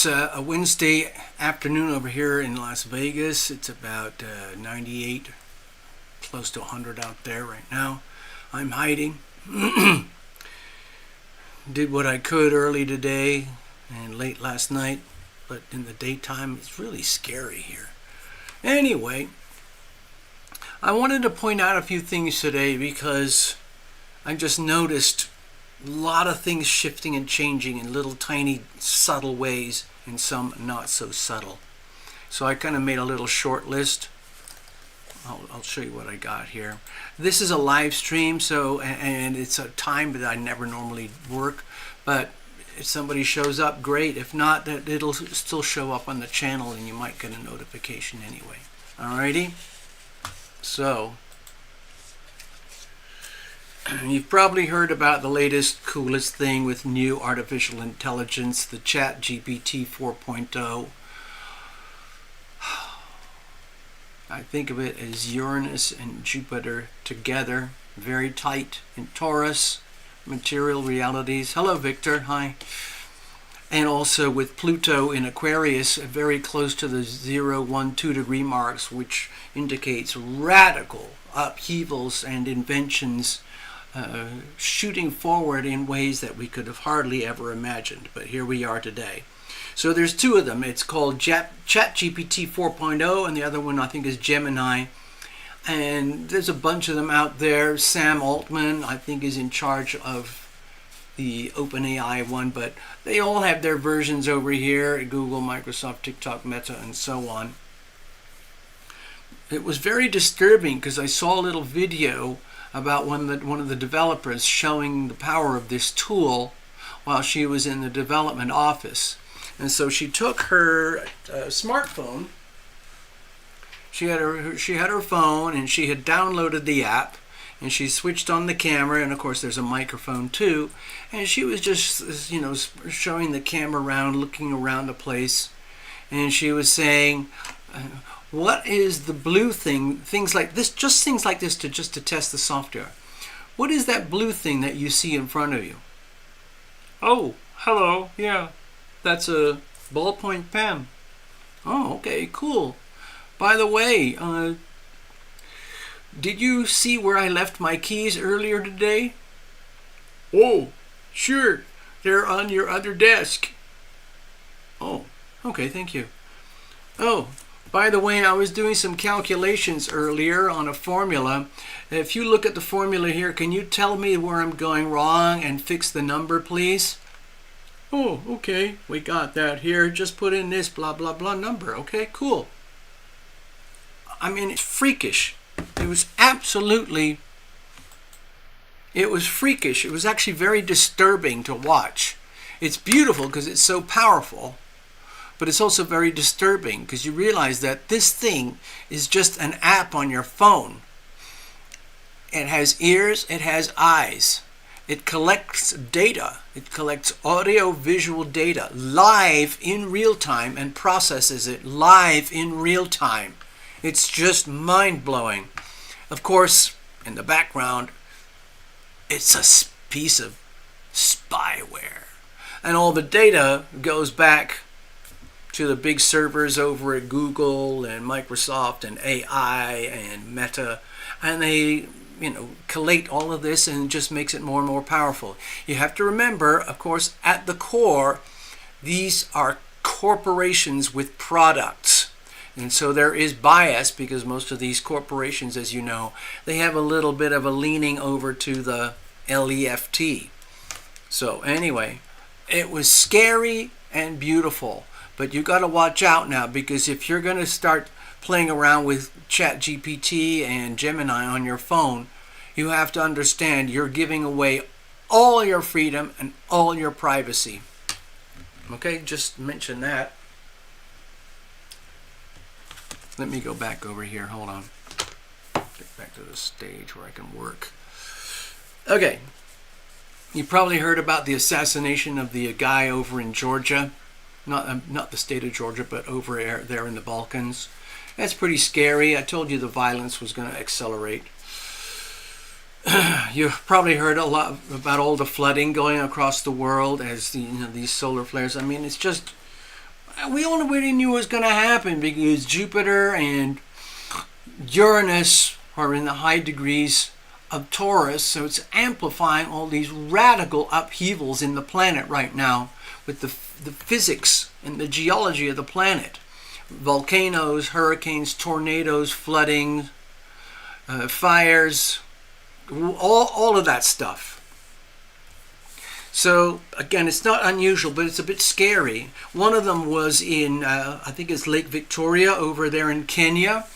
It's a Wednesday afternoon over here in Las Vegas. It's about 98, close to 100 out there right now. I'm hiding. Did what I could early today and late last night, but in the daytime it's really scary here. Anyway, I wanted to point out a few things today because I just noticed a lot of things shifting and changing in little tiny subtle ways and some not so subtle. So I kind of made a little short list. I'll show you what I got here. This is a live stream, so and it's a time that I never normally work, but if somebody shows up, great. If not, it'll still show up on the channel and you might get a notification anyway. Alrighty? So you've probably heard about the latest, coolest thing with new artificial intelligence, the ChatGPT 4.0. I think of it as Uranus and Jupiter together, very tight in Taurus, material realities. Hello, Victor. Hi. And also with Pluto in Aquarius, very close to the 0, 1, 2 degree marks, which indicates radical upheavals and inventions shooting forward in ways that we could have hardly ever imagined. But here we are today. So there's two of them. It's called ChatGPT 4.0 and the other one I think is Gemini. And there's a bunch of them out there. Sam Altman I think is in charge of the OpenAI one, but they all have their versions over here at Google, Microsoft, TikTok, Meta, and so on. It was very disturbing because I saw a little video about one of the developers showing the power of this tool while she was in the development office. And so she took her smartphone. She had her phone, and she had downloaded the app, and she switched on the camera, and of course there's a microphone too. And she was just, you know, showing the camera around, looking around the place, and she was saying, "What is the blue thing? Things like this, just things like this, to test the software. What is that blue thing that you see in front of you?" "Oh, hello, yeah. That's a ballpoint pen." "Oh, okay, cool. By the way, did you see where I left my keys earlier today?" "Oh, sure. They're on your other desk." "Oh, okay, thank you. Oh, by the way, I was doing some calculations earlier on a formula. If you look at the formula here, can you tell me where I'm going wrong and fix the number, please?" "Oh, okay, we got that here. Just put in this blah, blah, blah number. Okay, cool." I mean, it's freakish. It was absolutely, it was freakish. It was actually very disturbing to watch. It's beautiful because it's so powerful, but it's also very disturbing because you realize that this thing is just an app on your phone. It has ears, it has eyes. It collects data. It collects audio-visual data live in real time and processes it live in real time. It's just mind-blowing. Of course, in the background, it's a piece of spyware. And all the data goes back to the big servers over at Google and Microsoft and AI and Meta. And they, you know, collate all of this and just makes it more and more powerful. You have to remember, of course, at the core, these are corporations with products. And so there is bias because most of these corporations, as you know, they have a little bit of a leaning over to the left. So anyway, it was scary and beautiful, but you got to watch out now, because if you're going to start playing around with ChatGPT and Gemini on your phone, you have to understand you're giving away all your freedom and all your privacy. Okay, just mention that. Let me go back over here. Hold on. Get back to the stage where I can work. Okay. You probably heard about the assassination of the guy over in Georgia. Not the state of Georgia, but over there in the Balkans. That's pretty scary. I told you the violence was going to accelerate. You've probably heard a lot about all the flooding going across the world as these solar flares. I mean, it's just we already knew what was going to happen because Jupiter and Uranus are in the high degrees of Taurus, so it's amplifying all these radical upheavals in the planet right now with the physics and the geology of the planet. Volcanoes, hurricanes, tornadoes, flooding, fires, all of that stuff. So again, it's not unusual, but it's a bit scary. One of them was in, I think it's Lake Victoria over there in Kenya.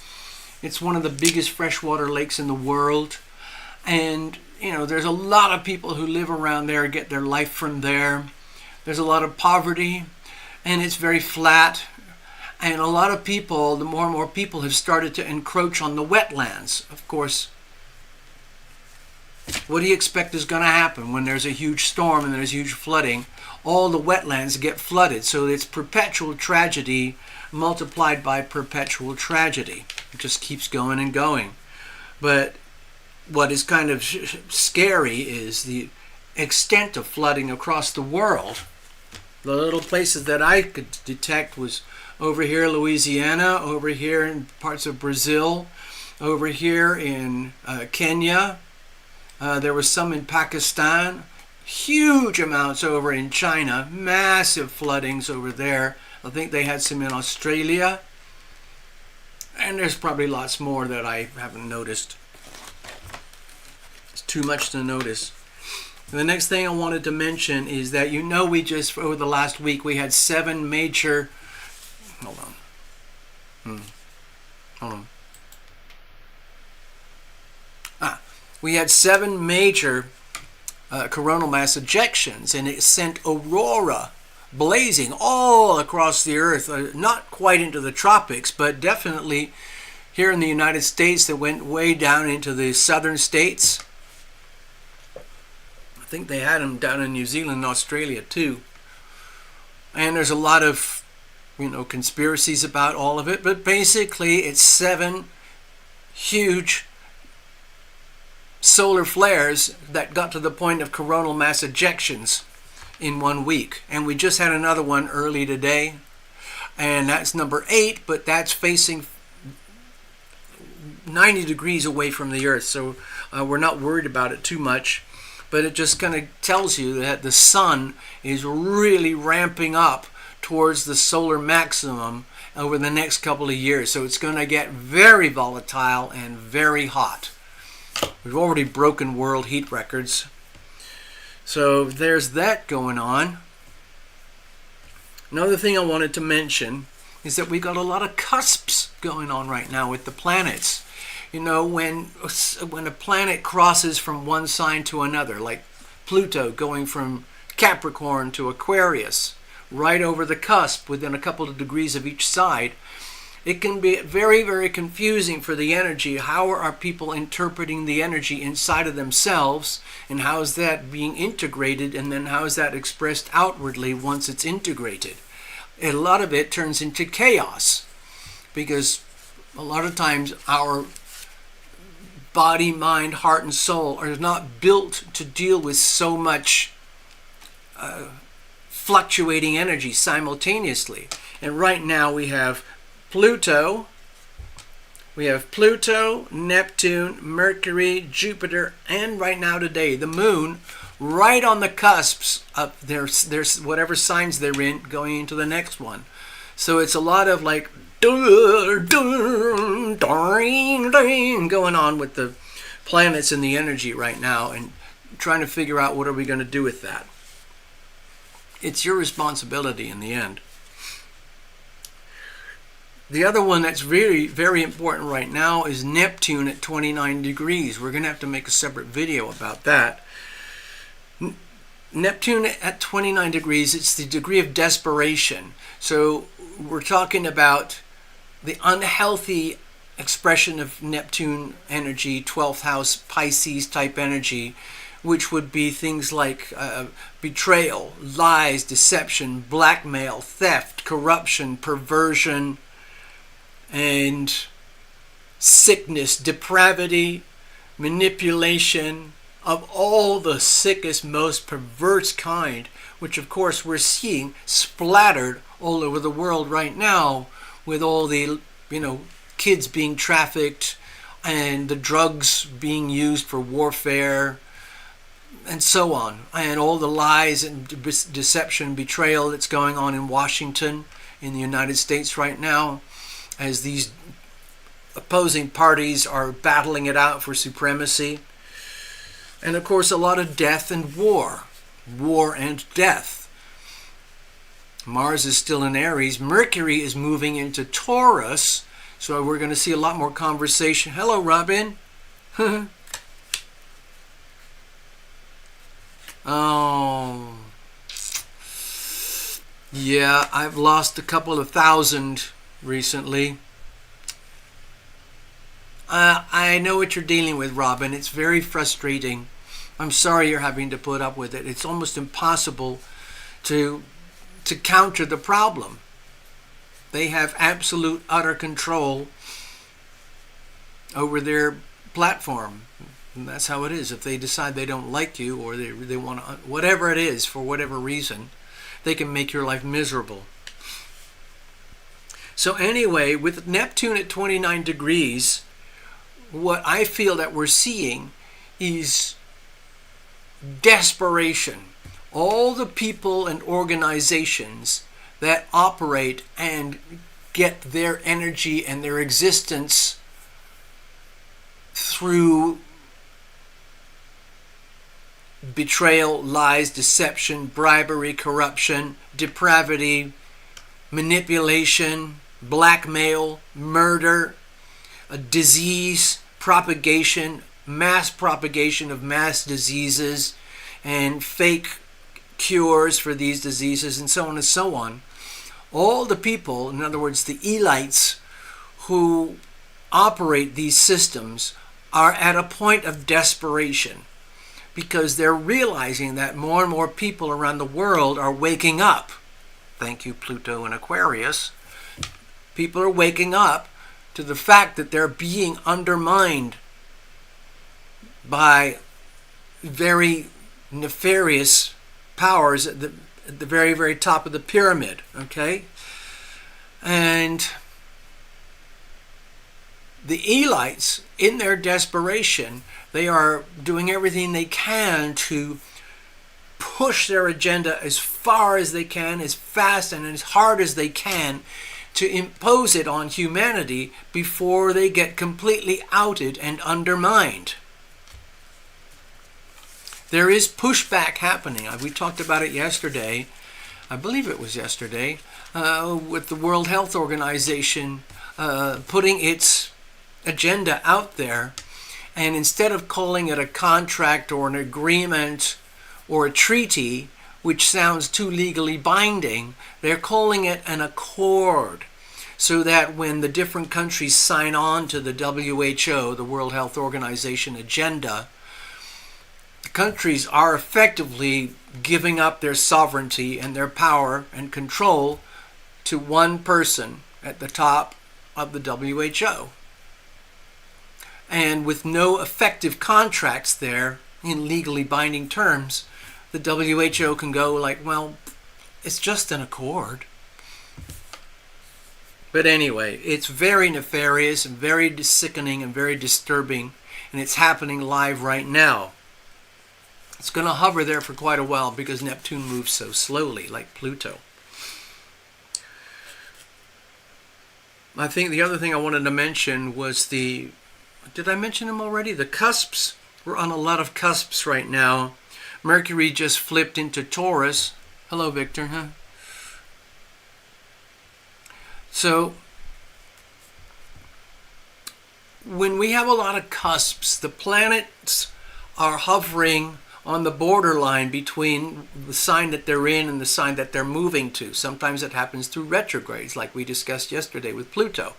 It's one of the biggest freshwater lakes in the world. And, you know, there's a lot of people who live around there, get their life from there. There's a lot of poverty, and it's very flat. And a lot of people, the more and more people have started to encroach on the wetlands. Of course, what do you expect is going to happen when there's a huge storm and there's huge flooding? All the wetlands get flooded. So it's perpetual tragedy multiplied by perpetual tragedy. It just keeps going and going. But what is kind of scary is the extent of flooding across the world. The little places that I could detect was over here in Louisiana, over here in parts of Brazil, over here in Kenya. There was some in Pakistan, huge amounts over in China, massive floodings over there. I think they had some in Australia. And there's probably lots more that I haven't noticed. It's too much to notice. The next thing I wanted to mention is that, you know, we just, over the last week, we had 7 major, hold on. We had 7 major coronal mass ejections, and it sent aurora blazing all across the earth, not quite into the tropics, but definitely here in the United States that went way down into the southern states. I think they had them down in New Zealand and Australia too. And there's a lot of, you know, conspiracies about all of it, but basically it's 7 huge solar flares that got to the point of coronal mass ejections in 1 week. And we just had another one early today, and that's number 8, but that's facing 90 degrees away from the Earth, so we're not worried about it too much. But it just kind of tells you that the sun is really ramping up towards the solar maximum over the next couple of years. So it's going to get very volatile and very hot. We've already broken world heat records. So there's that going on. Another thing I wanted to mention is that we got a lot of cusps going on right now with the planets. You know, when a planet crosses from one sign to another, like Pluto going from Capricorn to Aquarius, right over the cusp within a couple of degrees of each side, it can be very, very confusing for the energy. How are people interpreting the energy inside of themselves, and how is that being integrated, and then how is that expressed outwardly once it's integrated? And a lot of it turns into chaos, because a lot of times our body, mind, heart, and soul are not built to deal with so much fluctuating energy simultaneously. And right now we have Pluto, Neptune, Mercury, Jupiter, and right now today the Moon, right on the cusps of their whatever signs they're in, going into the next one. So it's a lot of like going on with the planets and the energy right now, and trying to figure out what are we going to do with that. It's your responsibility in the end. The other one that's really very important right now is Neptune at 29 degrees. We're going to have to make a separate video about that. Neptune at 29 degrees, it's the degree of desperation. So we're talking about the unhealthy expression of Neptune energy, 12th house Pisces type energy, which would be things like betrayal, lies, deception, blackmail, theft, corruption, perversion, and sickness, depravity, manipulation of all the sickest, most perverse kind, which of course we're seeing splattered all over the world right now with all the, kids being trafficked and the drugs being used for warfare and so on, and all the lies and deception, betrayal that's going on in Washington, in the United States right now, as these opposing parties are battling it out for supremacy. And of course, a lot of death and war and death. Mars is still in Aries. Mercury is moving into Taurus, so we're going to see a lot more conversation. Hello, Robin. Oh, yeah, I've lost a couple of thousand recently. I know what you're dealing with, Robin. It's very frustrating. I'm sorry you're having to put up with it. It's almost impossible to counter the problem. They have absolute, utter control over their platform. And that's how it is. If they decide they don't like you, or they want to, whatever it is, for whatever reason, they can make your life miserable. So anyway, with Neptune at 29 degrees, what I feel that we're seeing is desperation. All the people and organizations that operate and get their energy and their existence through betrayal, lies, deception, bribery, corruption, depravity, manipulation, blackmail, murder, disease, propagation, mass propagation of mass diseases, and fake cures for these diseases, and so on and so on. All the people, in other words, the elites who operate these systems, are at a point of desperation, because they're realizing that more and more people around the world are waking up. Thank you, Pluto and Aquarius. People are waking up to the fact that they're being undermined by very nefarious powers at the very, very top of the pyramid, okay? And the elites, in their desperation, they are doing everything they can to push their agenda as far as they can, as fast and as hard as they can, to impose it on humanity before they get completely outed and undermined. There is pushback happening. We talked about it yesterday. I believe it was yesterday, with the World Health Organization putting its agenda out there. And instead of calling it a contract or an agreement or a treaty, which sounds too legally binding, they're calling it an accord, so that when the different countries sign on to the WHO, the World Health Organization agenda, the countries are effectively giving up their sovereignty and their power and control to one person at the top of the WHO. And with no effective contracts there in legally binding terms, the WHO can go like, well, it's just an accord. But anyway, it's very nefarious and very sickening and very disturbing, and it's happening live right now. It's going to hover there for quite a while because Neptune moves so slowly, like Pluto. I think the other thing I wanted to mention was did I mention them already? The cusps. We're on a lot of cusps right now. Mercury just flipped into Taurus. Hello, Victor, huh? So, when we have a lot of cusps, the planets are hovering on the borderline between the sign that they're in and the sign that they're moving to. Sometimes it happens through retrogrades, like we discussed yesterday with Pluto.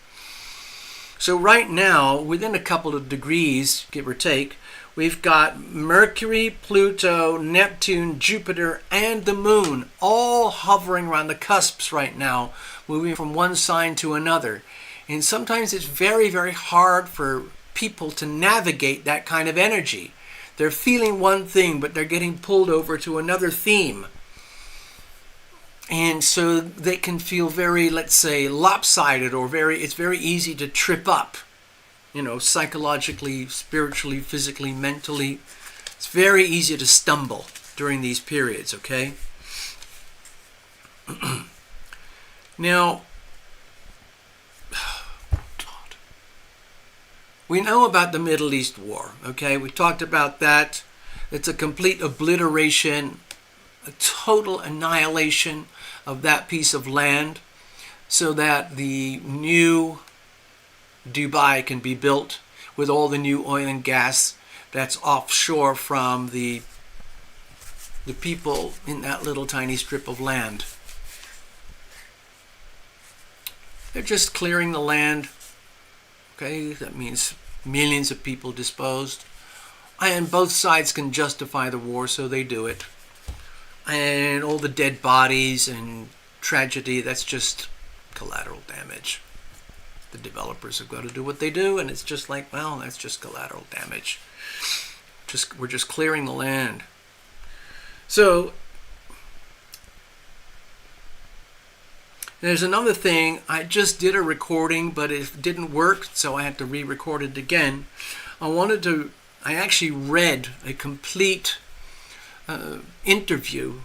So right now, within a couple of degrees, give or take, we've got Mercury, Pluto, Neptune, Jupiter, and the Moon all hovering around the cusps right now, moving from one sign to another. And sometimes it's very, very hard for people to navigate that kind of energy. They're feeling one thing, but they're getting pulled over to another theme. And so they can feel very, let's say, lopsided, or it's very easy to trip up, psychologically, spiritually, physically, mentally. It's very easy to stumble during these periods, okay? Now, we know about the Middle East War, okay? We talked about that. It's a complete obliteration, a total annihilation of that piece of land so that the new Dubai can be built with all the new oil and gas that's offshore from the people in that little tiny strip of land. They're just clearing the land. Okay, that means millions of people disposed. And both sides can justify the war, so they do it. And all the dead bodies and tragedy, that's just collateral damage. The developers have got to do what they do, and it's just like, well, that's just collateral damage. We're just clearing the land. So there's another thing. I just did a recording, but it didn't work, so I had to re-record it again. I actually read a complete interview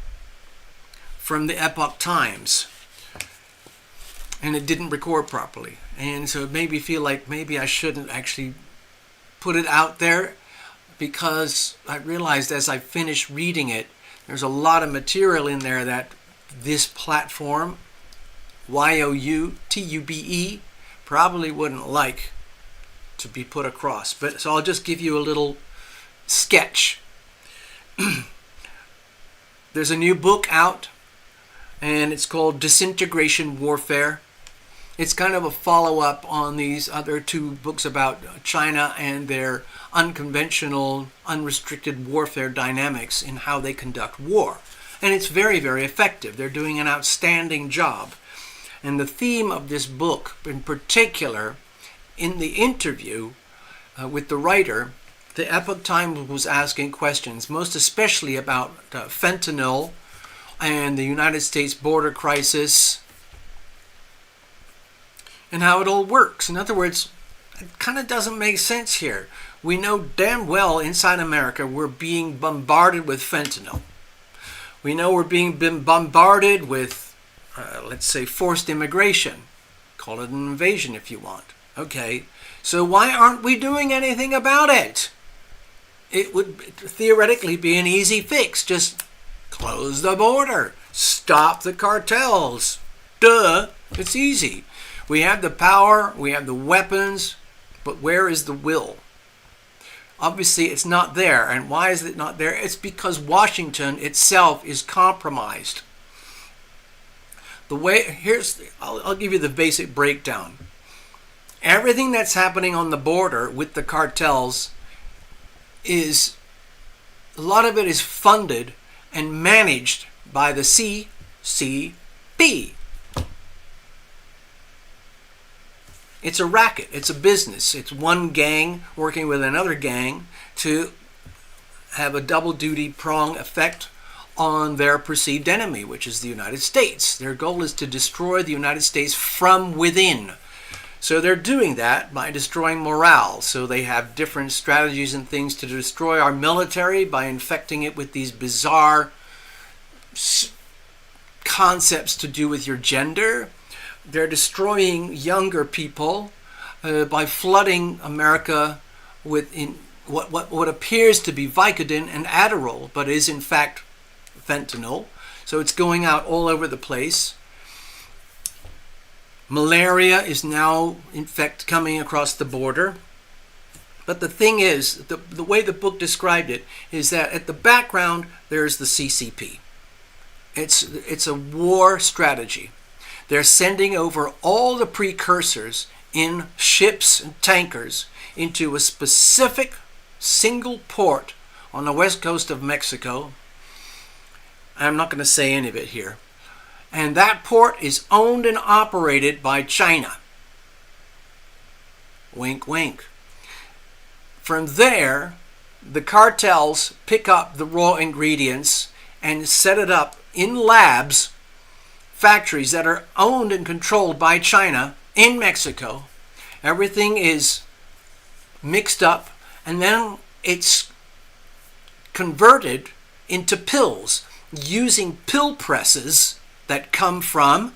from the Epoch Times, and it didn't record properly. And so it made me feel like maybe I shouldn't actually put it out there, because I realized as I finished reading it, there's a lot of material in there that this platform, YOUTUBE, probably wouldn't like to be put across. So I'll just give you a little sketch. There's a new book out, and it's called Disintegration Warfare. It's kind of a follow-up on these other two books about China and their unconventional, unrestricted warfare dynamics in how they conduct war. And it's very, very effective. They're doing an outstanding job. And the theme of this book, in particular, in the interview with the writer, the Epoch Times was asking questions, most especially about fentanyl and the United States border crisis and how it all works. In other words, it kind of doesn't make sense here. We know damn well inside America we're being bombarded with fentanyl. We know we're being bombarded with, let's say, forced immigration. Call it an invasion if you want. Okay, so why aren't we doing anything about it? It would theoretically be an easy fix. Just close the border. Stop the cartels. Duh. It's easy. We have the power. We have the weapons. But where is the will? Obviously, it's not there. And why is it not there? It's because Washington itself is compromised. I'll give you the basic breakdown. Everything that's happening on the border with the cartels a lot of it is funded and managed by the CCP. It's a racket. It's a business. It's one gang working with another gang to have a double duty prong effect on their perceived enemy, which is the United States. Their goal is to destroy the United States from within. So they're doing that by destroying morale. So they have different strategies and things to destroy our military by infecting it with these bizarre concepts to do with your gender. They're destroying younger people by flooding America with what appears to be Vicodin and Adderall, but is in fact fentanyl. So it's going out all over the place. Malaria is now, in fact, coming across the border. But the thing is, the way the book described it, is that at the background, there's the CCP. It's a war strategy. They're sending over all the precursors in ships and tankers into a specific single port on the west coast of Mexico. I'm not going to say any of it here. And that port is owned and operated by China. Wink, wink. From there, the cartels pick up the raw ingredients and set it up in labs factories that are owned and controlled by China in Mexico. Everything is mixed up, and then it's converted into pills using pill presses that come from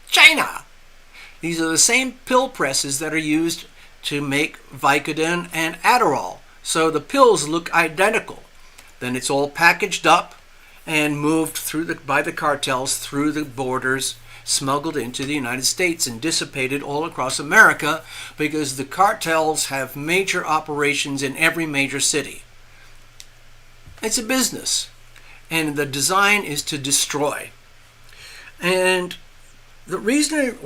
China. These are the same pill presses that are used to make Vicodin and Adderall. So the pills look identical. Then it's all packaged up and moved by the cartels through the borders, smuggled into the United States and dissipated all across America, because the cartels have major operations in every major city. It's a business, and the design is to destroy. And the reason,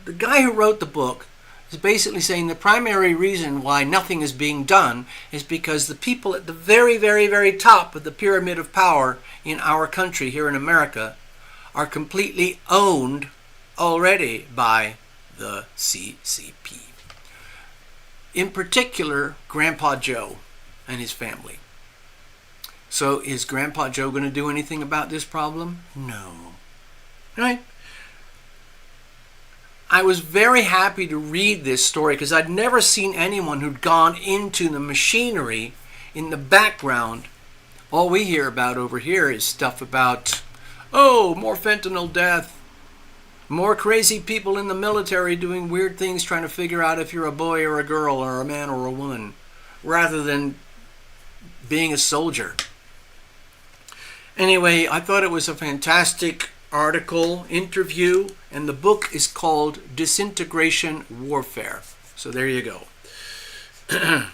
the guy who wrote the book is basically saying the primary reason why nothing is being done is because the people at the very, very, very top of the pyramid of power in our country, here in America, are completely owned already by the CCP. In particular, Grandpa Joe and his family. So is Grandpa Joe going to do anything about this problem? No. Right? I was very happy to read this story because I'd never seen anyone who'd gone into the machinery in the background. All we hear about over here is stuff about, oh, more fentanyl death, more crazy people in the military doing weird things trying to figure out if you're a boy or a girl or a man or a woman, rather than being a soldier. Anyway, I thought it was a fantastic article, interview, and the book is called Disintegration Warfare. So there you go. I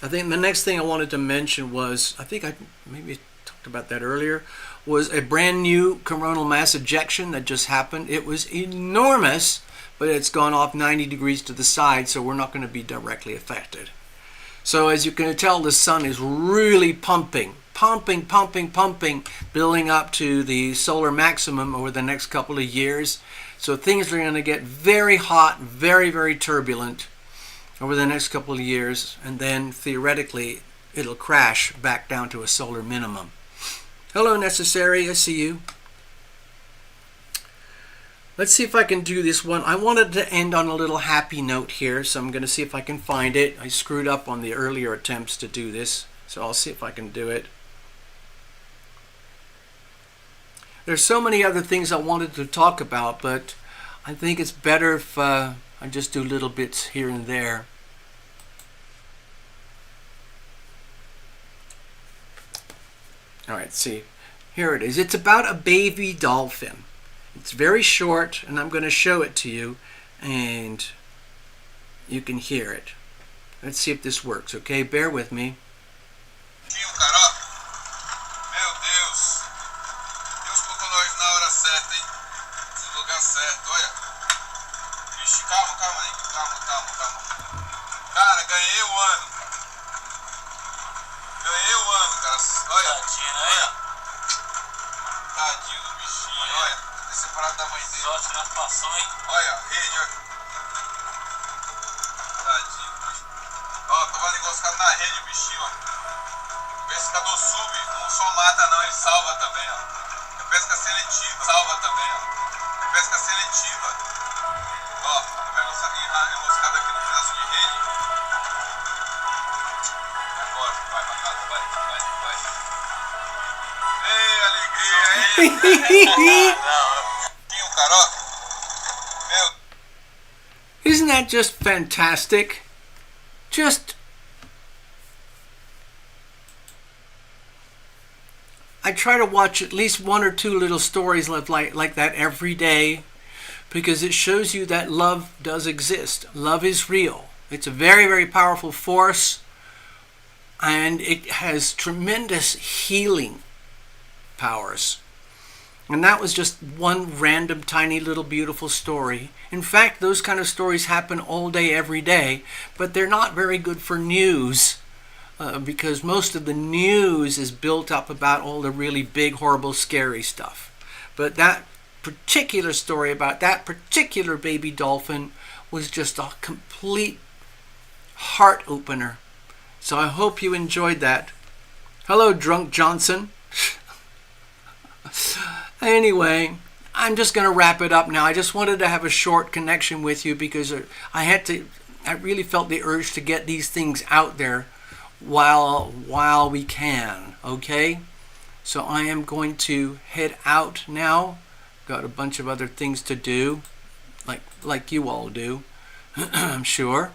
think the next thing I wanted to mention was, I think I maybe talked about that earlier, was a brand new coronal mass ejection that just happened. It was enormous, but it's gone off 90 degrees to the side, so we're not going to be directly affected. So as you can tell, the sun is really pumping, building up to the solar maximum over the next couple of years. So things are going to get very hot, very, very turbulent over the next couple of years, and then theoretically it'll crash back down to a solar minimum. Hello, Necessary, I see you. Let's see if I can do this one. I wanted to end on a little happy note here, so I'm going to see if I can find it. I screwed up on the earlier attempts to do this, so I'll see if I can do it. There's so many other things I wanted to talk about, but I think it's better if I just do little bits here and there. All right, see. Here it is. It's about a baby dolphin. It's very short, and I'm going to show it to you, and you can hear it. Let's see if this works, okay? Bear with me. Tadinho do bichinho, olha. Esse separado da mãe dele. Sorte na situação, hein? Olha, a rede, olha. Tadinho do bichinho. Ó, tava enroscado na rede o bichinho, ó. O pescador sub, não só mata não, ele salva também, ó. É pesca seletiva, salva também, ó. É pesca seletiva. Ó, pega enroscado aqui no pedaço de rede. Agora, vai pra casa, vai. Ei, alegria, hein? Isn't that just fantastic? I try to watch at least one or two little stories like that every day, because it shows you that love does exist. Love is real. It's a very, very powerful force, and it has tremendous healing powers. And that was just one random tiny little beautiful story. In fact, those kind of stories happen all day every day, but they're not very good for news, because most of the news is built up about all the really big, horrible, scary stuff. But that particular story about that particular baby dolphin was just a complete heart opener. So I hope you enjoyed that. Hello, Drunk Johnson. Anyway, I'm just going to wrap it up now. I just wanted to have a short connection with you because I really felt the urge to get these things out there while we can, okay? So I am going to head out now. Got a bunch of other things to do, like you all do, I'm sure.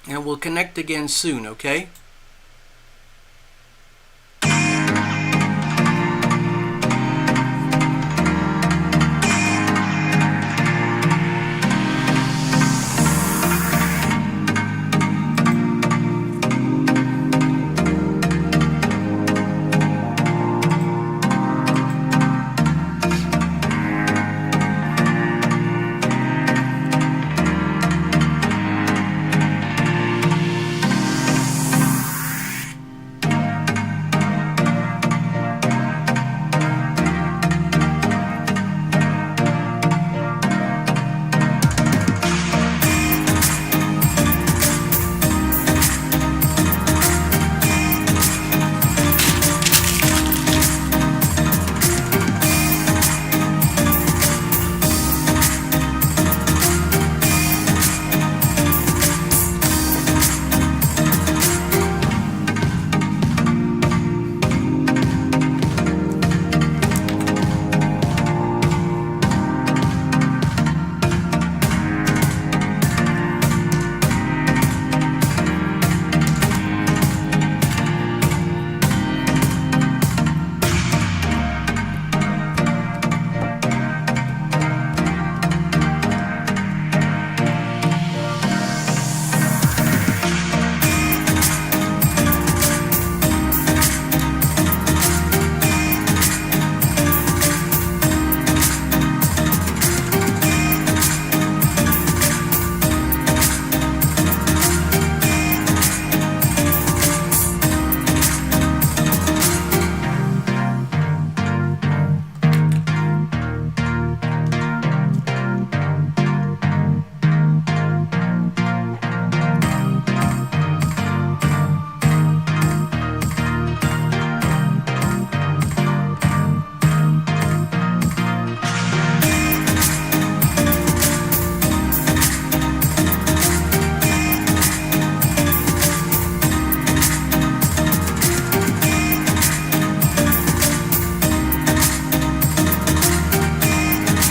And we'll connect again soon, okay?